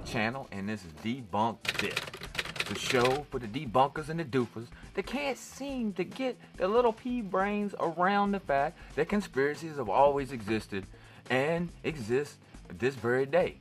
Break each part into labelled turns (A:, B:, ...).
A: ChangeDaChannel, and this is Debunk This, the show for the debunkers and the dupers that can't seem to get their little pea brains around the fact that conspiracies have always existed and exist this very day.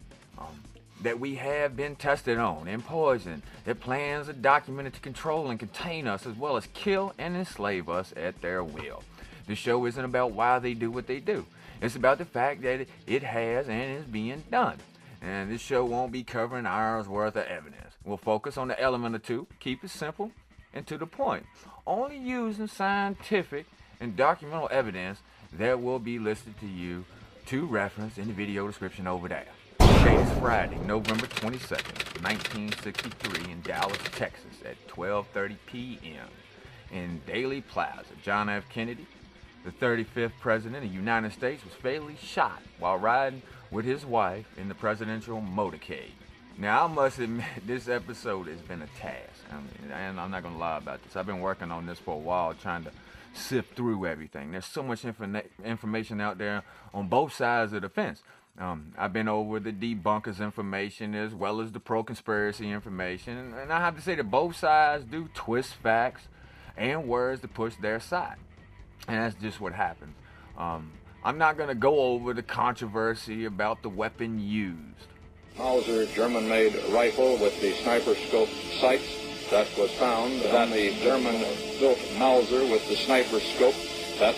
A: That we have been tested on and poisoned, that plans are documented to control and contain us, as well as kill and enslave us at their will. The show isn't about why they do what they do. It's about the fact that it has and is being done. And this show won't be covering hours worth of evidence. We'll focus on the element or two, keep it simple and to the point, only using scientific and documental evidence that will be listed to you to reference in the video description over there. Today is Friday, November 22nd, 1963 in Dallas, Texas at 12:30 p.m. in Daley Plaza. John F. Kennedy, the 35th President of the United States, was fatally shot while riding with his wife in the presidential motorcade. Now, I must admit, this episode has been a task. And I'm not going to lie about this. I've been working on this for a while, trying to sift through everything. There's so much information out there on both sides of the fence. I've been over the debunkers information as well as the pro-conspiracy information, and I have to say that both sides do twist facts and words to push their side, and that's just what happens. I'm not going to go over the controversy about the weapon used.
B: Mauser German-made rifle with the sniper scope sights that was found on the German-built Mauser with the sniper scope that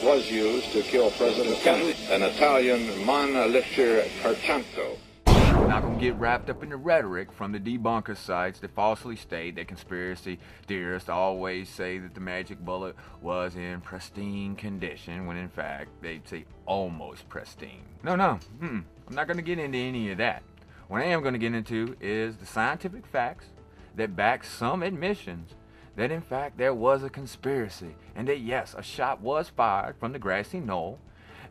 B: was used to kill President Kennedy, an Italian Manlicher Carchanto.
A: I'm not going to get wrapped up in the rhetoric from the debunker sites that falsely state that conspiracy theorists always say that the magic bullet was in pristine condition, when in fact they say almost pristine. No, I'm not going to get into any of that. What I am going to get into is the scientific facts that back some admissions that in fact there was a conspiracy, and that yes, a shot was fired from the grassy knoll,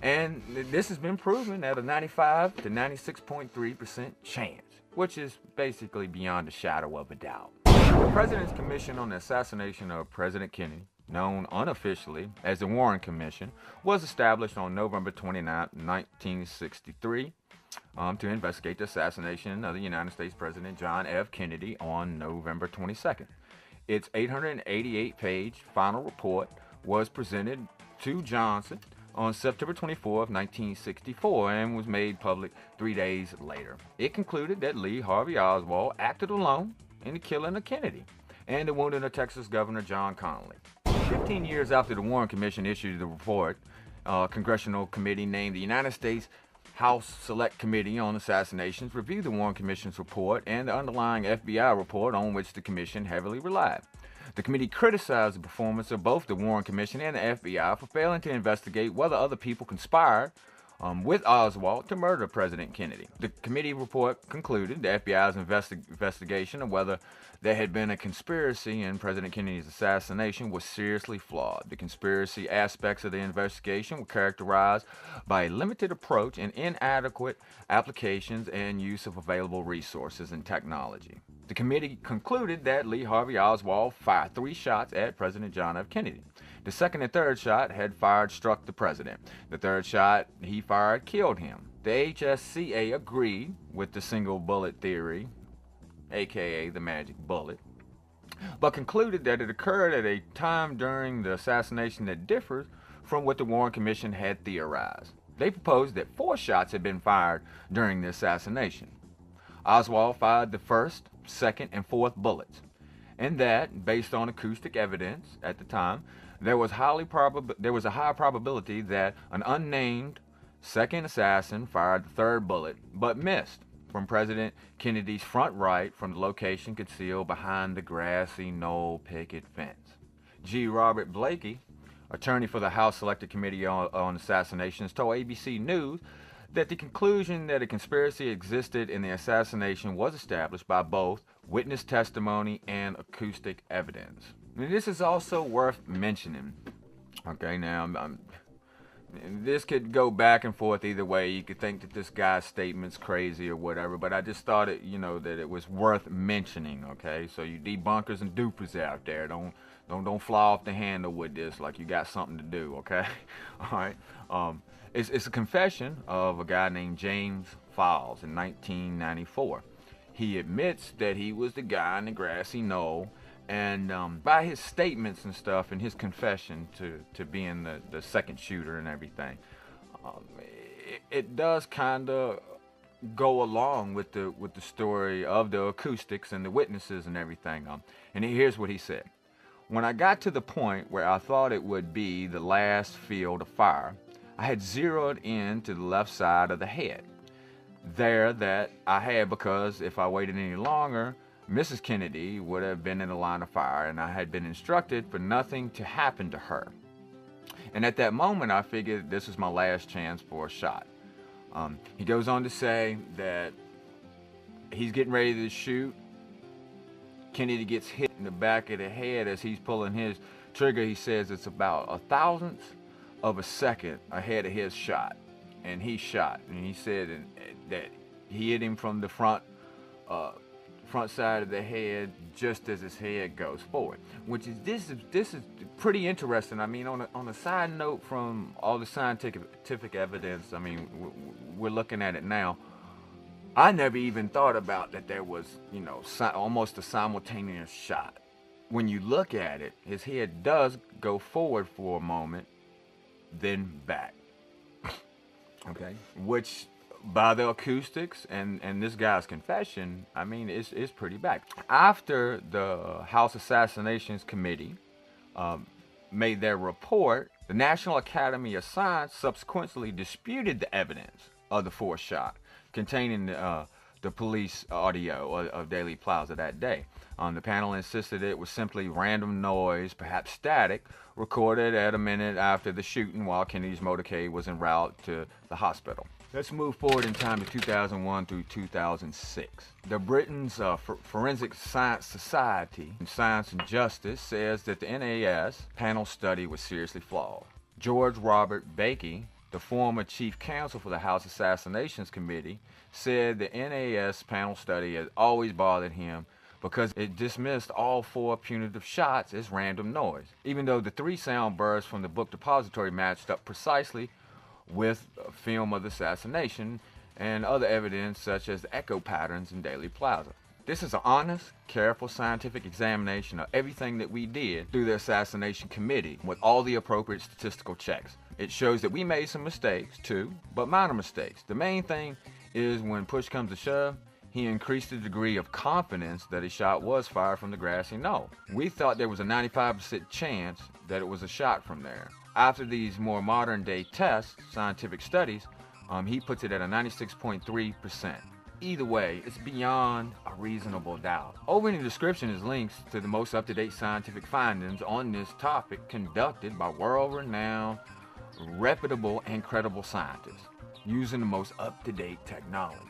A: and this has been proven at a 95 to 96.3% chance, which is basically beyond a shadow of a doubt. The President's Commission on the Assassination of President Kennedy, known unofficially as the Warren Commission, was established on November 29, 1963, to investigate the assassination of the United States President John F. Kennedy on November 22nd. Its 888-page final report was presented to Johnson on September 24, 1964, and was made public 3 days later. It concluded that Lee Harvey Oswald acted alone in the killing of Kennedy and the wounding of Texas Governor John Connally. 15 years after the Warren Commission issued the report, a congressional committee named the United States House Select Committee on Assassinations reviewed the Warren Commission's report and the underlying FBI report on which the commission heavily relied. The committee criticized the performance of both the Warren Commission and the FBI for failing to investigate whether other people conspired with Oswald to murder President Kennedy. The committee report concluded the FBI's investigation of whether there had been a conspiracy in President Kennedy's assassination was seriously flawed. The conspiracy aspects of the investigation were characterized by a limited approach and inadequate applications and use of available resources and technology. The committee concluded that Lee Harvey Oswald fired 3 shots at President John F. Kennedy. The second and third shot had fired struck the president. The third shot he fired killed him. The HSCA agreed with the single bullet theory, aka the magic bullet, but concluded that it occurred at a time during the assassination that differs from what the Warren Commission had theorized. They proposed that 4 shots had been fired during the assassination. Oswald fired the first, second, and fourth bullets, and that, based on acoustic evidence at the time, there was a high probability that an unnamed second assassin fired the third bullet, but missed from President Kennedy's front right from the location concealed behind the grassy knoll picket fence. G. Robert Blakey, attorney for the House Select Committee on Assassinations, told ABC News that the conclusion that a conspiracy existed in the assassination was established by both witness testimony and acoustic evidence. And this is also worth mentioning. Okay, now this could go back and forth either way. You could think that this guy's statement's crazy or whatever, but I just thought that it was worth mentioning. Okay, so you debunkers and dupers out there, don't fly off the handle with this like you got something to do. Okay, all right. It's a confession of a guy named James Files in 1994. He admits that he was the guy in the grassy knoll, and by his statements and stuff and his confession to being the second shooter and everything, it does kind of go along with the story of the acoustics and the witnesses and everything. And here's what he said. When I got to the point where I thought it would be the last field of fire, I had zeroed in to the left side of the head. There that I had, because if I waited any longer, Mrs. Kennedy would have been in the line of fire, and I had been instructed for nothing to happen to her. And at that moment, I figured this was my last chance for a shot. He goes on to say that he's getting ready to shoot. Kennedy gets hit in the back of the head as he's pulling his trigger. He says it's about a thousandth of a second ahead of his shot, and he shot. And he said that he hit him from the front side of the head just as his head goes forward. Which is this is pretty interesting. I mean, on a side note, from all the scientific evidence, I mean, we're looking at it now. I never even thought about that there was, almost a simultaneous shot. When you look at it, his head does go forward for a moment, then back. Okay, which by the acoustics and this guy's confession, I mean, it's pretty bad. After the House Assassinations Committee made their report, the National Academy of Science subsequently disputed the evidence of the fourth shot containing the police audio of Dealey Plaza that day. The panel insisted it was simply random noise, perhaps static, recorded at a minute after the shooting while Kennedy's motorcade was en route to the hospital. Let's move forward in time to 2001 through 2006. The Britain's Forensic Science Society in Science and Justice says that the NAS panel study was seriously flawed. George Robert Bakey, the former chief counsel for the House Assassinations Committee, said the NAS panel study has always bothered him because it dismissed all four punitive shots as random noise, even though the three sound bursts from the book depository matched up precisely with film of the assassination and other evidence such as the echo patterns in Dealey Plaza. This is an honest, careful scientific examination of everything that we did through the Assassination Committee with all the appropriate statistical checks. It shows that we made some mistakes too, but minor mistakes. The main thing is when push comes to shove, he increased the degree of confidence that his shot was fired from the grassy knoll. We thought there was a 95% chance that it was a shot from there. After these more modern day tests, scientific studies, he puts it at a 96.3%. Either way, it's beyond a reasonable doubt. Over in the description is links to the most up-to-date scientific findings on this topic conducted by world-renowned, reputable, and credible scientists using the most up-to-date technologies.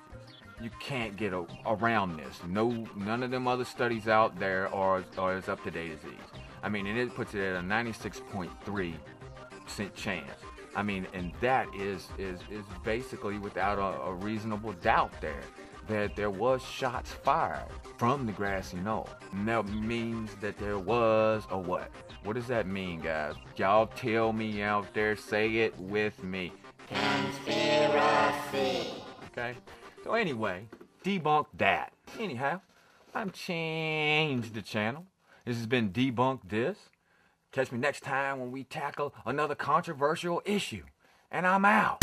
A: You can't get around this. None of them other studies out there are as up-to-date as these. I mean, and it puts it at a 96.3% chance. I mean, and that is basically without a reasonable doubt there that there was shots fired from the grassy knoll. And that means that there was a what? What does that mean, guys? Y'all tell me out there, say it with me. Conspiracy. Okay? So anyway, debunk that. Anyhow, I'm ChangeDaChannel. This has been Debunk This. Catch me next time when we tackle another controversial issue. And I'm out.